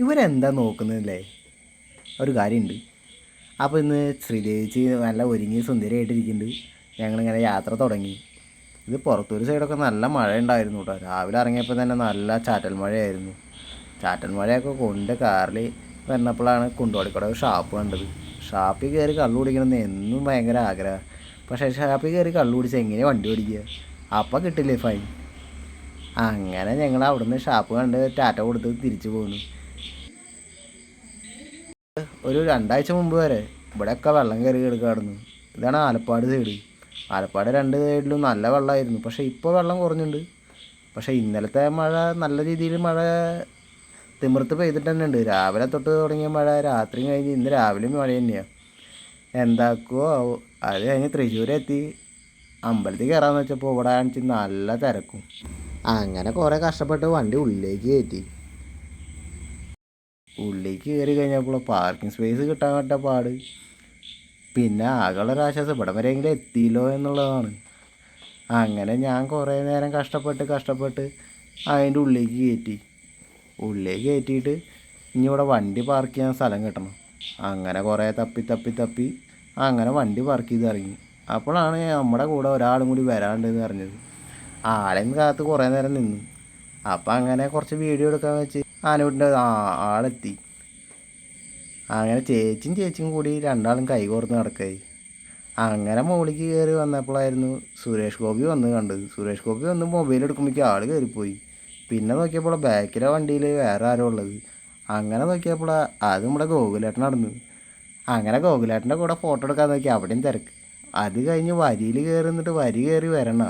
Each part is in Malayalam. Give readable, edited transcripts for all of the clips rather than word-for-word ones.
ഇവരെന്താ നോക്കുന്നില്ലേ? ഒരു കാര്യമുണ്ട്. അപ്പോൾ ഇന്ന് ശ്രീദേവിച്ച് നല്ല ഒരുങ്ങി സുന്ദരിയായിട്ടിരിക്കുന്നുണ്ട്. ഞങ്ങളിങ്ങനെ യാത്ര തുടങ്ങി. ഇത് പുറത്തൊരു സൈഡൊക്കെ നല്ല മഴ ഉണ്ടായിരുന്നു കേട്ടോ. രാവിലെ ഇറങ്ങിയപ്പോൾ തന്നെ നല്ല ചാറ്റൽ മഴയായിരുന്നു. ചാറ്റൽ മഴയൊക്കെ കൊണ്ട് കാറിൽ വന്നപ്പോഴാണ് കുണ്ടോടിക്കട ഷാപ്പ് കണ്ടത്. ഷാപ്പിൽ കയറി കള്ളു കുടിക്കണമെന്ന് എന്നും ഭയങ്കര ആഗ്രഹം. പക്ഷേ ഷാപ്പിൽ കയറി കള്ളു കുടിച്ച് എങ്ങനെ വണ്ടി ഓടിക്കുക? അപ്പം കിട്ടില്ലേ ഫൈൻ. അങ്ങനെ ഞങ്ങൾ അവിടുന്ന് ഷാപ്പ് കണ്ട് ടാറ്റ കൊടുത്ത് തിരിച്ചു പോന്നു. ഒരു 2 ആഴ്ച മുമ്പ് വരെ ഇവിടെയൊക്കെ വെള്ളം കയറി കിടക്കായിരുന്നു. ഇതാണ് ആലപ്പാട് സൈഡ്. ആലപ്പാട് 2 സൈഡിലും നല്ല വെള്ളമായിരുന്നു. പക്ഷേ ഇപ്പോൾ വെള്ളം കുറഞ്ഞിട്ടുണ്ട്. പക്ഷേ ഇന്നലത്തെ മഴ നല്ല രീതിയിൽ മഴ തിമിർത്ത് പെയ്തിട്ട് തന്നെ ഉണ്ട്. രാവിലെ തൊട്ട് തുടങ്ങിയ മഴ രാത്രി കഴിഞ്ഞ് ഇന്ന് രാവിലെയും മഴ തന്നെയാണ്. എന്താക്കുമോ അത് കഴിഞ്ഞ് തൃശ്ശൂരെത്തി അമ്പലത്തിൽ കയറാമെന്ന് വെച്ചപ്പോൾ ഇവിടെ കാണിച്ച് നല്ല തിരക്കും. അങ്ങനെ കുറേ കഷ്ടപ്പെട്ട് വണ്ടി ഉള്ളിലേക്ക് കയറ്റി. ഉള്ളിലേക്ക് കയറി കഴിഞ്ഞപ്പോൾ പാർക്കിംഗ് സ്പേസ് കിട്ടാൻ പറ്റ പാട്. പിന്നെ ആകെയുള്ളൊരാശ്വാസം ഇവിടെ വരെയെങ്കിലും എത്തിയല്ലോ എന്നുള്ളതാണ്. അങ്ങനെ ഞാൻ കുറേ നേരം കഷ്ടപ്പെട്ട് അതിൻ്റെ ഉള്ളിലേക്ക് കയറ്റി. ഉള്ളിലേക്ക് കയറ്റിയിട്ട് ഇനി ഇവിടെ വണ്ടി പാർക്ക് ചെയ്യാൻ സ്ഥലം കിട്ടണം. അങ്ങനെ കുറേ തപ്പി അങ്ങനെ വണ്ടി പാർക്ക് ചെയ്ത് ഇറങ്ങി. അപ്പോഴാണ് നമ്മുടെ കൂടെ ഒരാളും കൂടി വരാനുണ്ടെന്ന് അറിഞ്ഞത്. ആളെയും കാത്ത് കുറേ നേരം നിന്നു. അപ്പം അങ്ങനെ കുറച്ച് വീഡിയോ എടുക്കാൻ വെച്ച് ആനൂട്ടിൻ്റെ ആളെത്തി. അങ്ങനെ ചേച്ചിയും കൂടി രണ്ടാളും കൈ കോർത്ത് നടക്കായി. അങ്ങനെ മുകളിലേക്ക് കയറി വന്നപ്പോഴായിരുന്നു സുരേഷ് ഗോപി വന്ന് കണ്ടത്. സുരേഷ് ഗോപി വന്ന് മൊബൈൽ എടുക്കുമ്പോഴേക്കും ആൾ കയറിപ്പോയി. പിന്നെ നോക്കിയപ്പോൾ ബാക്കിലെ വണ്ടിയിൽ വേറെ ആരോ ഉള്ളത്. അങ്ങനെ നോക്കിയപ്പോൾ അത് നമ്മുടെ ഗോകുലേട്ടൻ നടന്നു. അങ്ങനെ ഗോകുലേട്ടൻ്റെ കൂടെ ഫോട്ടോ എടുക്കാൻ നോക്കി, അവിടെയും തിരക്ക്. അത് കഴിഞ്ഞ് വരിയിൽ കയറി നിന്നിട്ട് വരി കയറി വരണ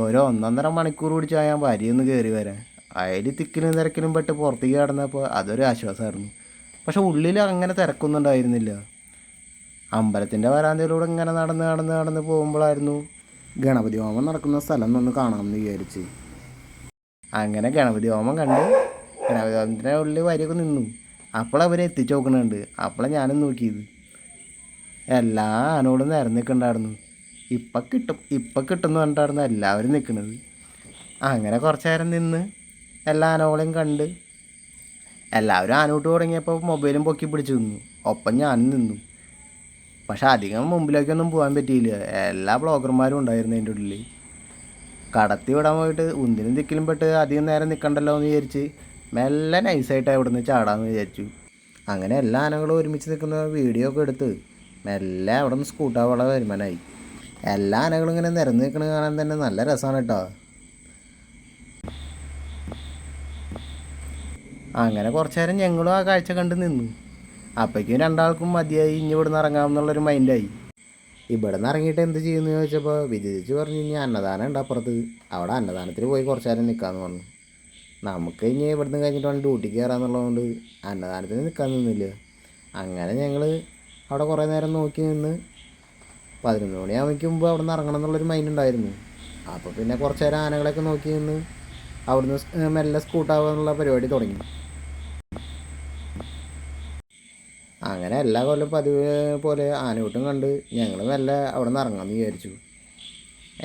ഓരോ 1.5 മണിക്കൂർ പിടിച്ചാൽ ഞാൻ വരിയൊന്ന് കയറി വരാൻ. അതിൽ തിക്കിലും തിരക്കിലും പെട്ട് പുറത്തേക്ക് കടന്നപ്പോൾ അതൊരു ആശ്വാസമായിരുന്നു. പക്ഷെ ഉള്ളിൽ അങ്ങനെ തിരക്കൊന്നും ഉണ്ടായിരുന്നില്ല. അമ്പലത്തിൻ്റെ വരാന്തയിലൂടെ ഇങ്ങനെ നടന്ന് പോകുമ്പോഴായിരുന്നു ഗണപതി ഹോമം നടക്കുന്ന സ്ഥലം എന്നൊന്ന് കാണാമെന്ന് വിചാരിച്ച്. അങ്ങനെ ഗണപതി ഹോമം കണ്ട് ഗണപതി ഹോമത്തിൻ്റെ ഉള്ളിൽ വരിയൊക്കെ നിന്നു. അപ്പോഴവരെ എത്തിച്ച് നോക്കണുണ്ട്. അപ്പോഴാണ് ഞാനും നോക്കിയത്. എല്ലാ ആനോടും നിരന്ന് നിൽക്കണ്ടായിരുന്നു. ഇപ്പം കിട്ടും എന്ന് പറഞ്ഞിട്ടായിരുന്നു എല്ലാവരും നിൽക്കുന്നത്. അങ്ങനെ കുറച്ച് നേരം നിന്ന് എല്ലാ ആനകളെയും കണ്ട് എല്ലാവരും ആനോട്ട് തുടങ്ങിയപ്പോൾ മൊബൈലും പൊക്കി പിടിച്ച് നിന്നു. ഒപ്പം ഞാനും നിന്നു. പക്ഷെ അധികം മുമ്പിലേക്കൊന്നും പോകാൻ പറ്റിയില്ല. എല്ലാ ബ്ലോഗർമാരും ഉണ്ടായിരുന്നു അതിൻ്റെ ഉള്ളിൽ. കടത്തി വിടാൻ പോയിട്ട് ഉന്തിനും തിക്കിലും പെട്ട് അധികം നേരം നിൽക്കണ്ടല്ലോ എന്ന് വിചാരിച്ച് മെല്ലെ നൈസായിട്ട് അവിടെ നിന്ന് ചാടാമെന്ന് വിചാരിച്ചു. അങ്ങനെ എല്ലാ ആനകളും ഒരുമിച്ച് നിൽക്കുന്ന വീഡിയോ ഒക്കെ എടുത്ത് മെല്ലെ അവിടെ നിന്ന് സ്കൂട്ടാവുള്ള വരുമാനമായി. എല്ലാ ആനകളും ഇങ്ങനെ നിരന്ന് നിൽക്കുന്നത് കാണാൻ തന്നെ നല്ല രസമാണ് കേട്ടോ. അങ്ങനെ കുറച്ച് നേരം ഞങ്ങളും ആ കാഴ്ച കണ്ട് നിന്നു. അപ്പോഴേക്കും രണ്ടാൾക്കും മതിയായി, ഇനി ഇവിടെ നിന്ന് ഇറങ്ങാമെന്നുള്ളൊരു മൈൻഡായി. ഇവിടെ നിന്ന് ഇറങ്ങിയിട്ട് എന്ത് ചെയ്യുമെന്ന് ചോദിച്ചപ്പോൾ വിജയിച്ച് പറഞ്ഞു, ഇനി അന്നദാനം ഉണ്ട് അപ്പുറത്ത്, അവിടെ അന്നദാനത്തിൽ പോയി കുറച്ച് നേരം നിൽക്കാമെന്ന് പറഞ്ഞു. നമുക്ക് ഇനി ഇവിടുന്ന് കഴിഞ്ഞിട്ട് വേണം ഡ്യൂട്ടിക്ക് കയറാമെന്നുള്ളതുകൊണ്ട് അന്നദാനത്തിന് നിൽക്കാൻ നിന്നില്ല. അങ്ങനെ ഞങ്ങൾ അവിടെ കുറേ നേരം നോക്കി നിന്ന് 11 മണിയാകുമ്പോൾ മുമ്പ് അവിടെ നിന്ന് ഇറങ്ങണം എന്നുള്ളൊരു മൈൻഡ് ഉണ്ടായിരുന്നു. അപ്പോൾ പിന്നെ കുറച്ച് നേരം ആനകളൊക്കെ നോക്കി നിന്ന് അവിടുന്ന് മെല്ലെ സ്കൂട്ടാവാനുള്ള പരിപാടി തുടങ്ങി. അങ്ങനെ എല്ലാ കൊല്ലം പതിവ് പോലെ ആനയൂട്ടും കണ്ട് ഞങ്ങൾ മെല്ലെ അവിടെ നിന്ന് ഇറങ്ങാമെന്ന് വിചാരിച്ചു.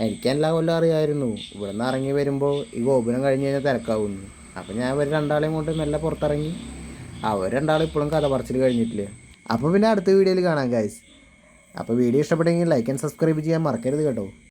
എനിക്ക് എല്ലാ കൊല്ലം അറിയാമായിരുന്നു ഇവിടെ നിന്ന് ഇറങ്ങി വരുമ്പോൾ ഈ ഗോപുരം കഴിഞ്ഞ് കഴിഞ്ഞാൽ തിരക്കാവുന്നു. അപ്പം ഞാൻ ഇവർ രണ്ടാളെയും കൊണ്ട് മെല്ലെ പുറത്തിറങ്ങി. അവർ രണ്ടാളും ഇപ്പോഴും കഥ പറച്ചിൽ കഴിഞ്ഞിട്ടില്ല. അപ്പോൾ പിന്നെ അടുത്ത വീഡിയോയിൽ കാണാം ഗൈസ്. അപ്പോൾ വീഡിയോ ഇഷ്ടപ്പെട്ടെങ്കിൽ ലൈക്ക് ആൻഡ് സബ്സ്ക്രൈബ് ചെയ്യാൻ മറക്കരുത് കേട്ടോ.